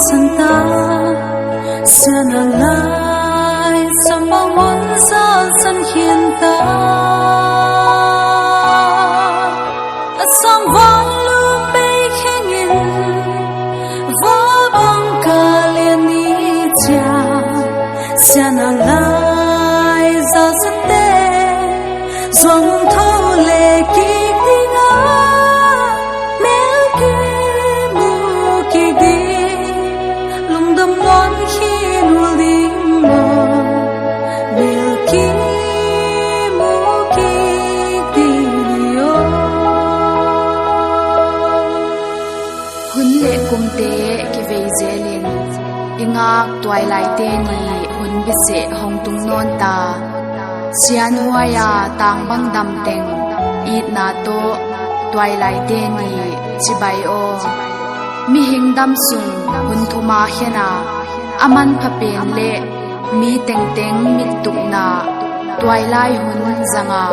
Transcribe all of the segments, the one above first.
santa sana lai sambang mon sa san hiền ta asang vang lu pe khengin va bang ka lian ni cha sana lai za sa te zong tho le ki dinga mel ki mu ki di lung dam mon khi nu ling mo mel ki mu ki di yo hun le kum te ki ve zelin ingak twai lai te ni hun bi se hong tung non ta sian huaya tang bang dam teng it na to twai lai te ni chibai o mi hing dam sung hun thuma khena aman phapen le mi teng teng mit tuk na twai lai hun zanga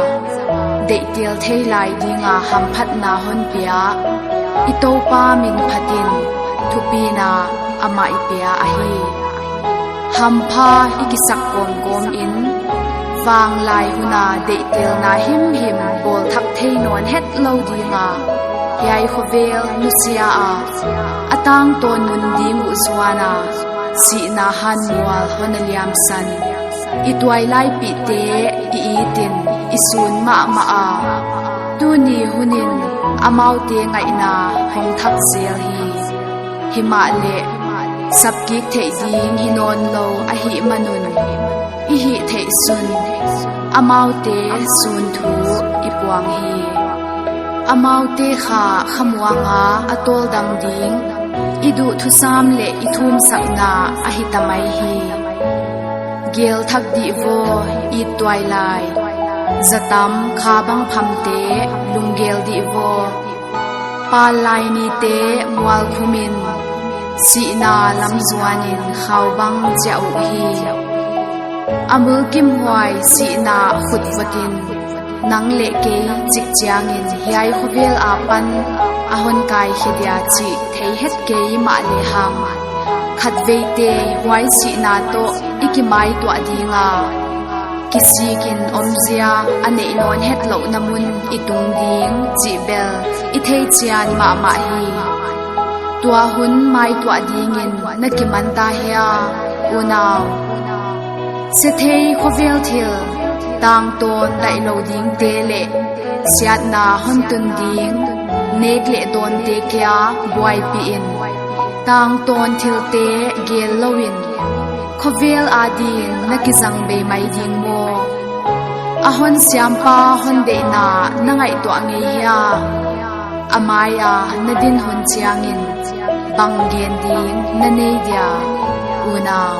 de til thei lai dinga ham phat na hon pia ito pa min phatin thupi na ama ipia ahi hampha ikisak kom kom in wang lai huna de tel na him him bol thak thei non het lo dinga yai khovel nusia a atang ton mun ding uzwana si na han wal honaliam san itwai lai pi te I itin isun ma ma a tu ni hunin amau te ngai na hong thak zel hi hima le sabki thei ding hinon lo a hi manun I hi thei sun amau te sun thu ipwang hi amau te kha khamwanga atol dang ding idu thu sam le ithum sakna a hi tamai hi gel thak di vo I twai lai zatam kha bang pham te lunggel di vo pa lai ni te mual khumin si na lam zuanin khaw bang chau hi amul kim hwai si na khut watin nang le ke chik chiangin hiai khovel a pan ahon kai hidia chi thei het ke ma le ham khat ve te hwai si na to ikimai to adinga kisikin omzia ane non het lo namun itung ding chi bel I thei chian ma ma hi tua hun mai tua dingin nakiman ta hia unaw se thei khovel thil tang ton dai lo ding te le siat na hon tun ding nek le don te kya buai pi in tang ton thil te gel lowin khovel adin nakizang be mai ding mo ahon siampa hon de na nangai to ange ya amaya nadin hun chiangin banggen ding nanei dia unaw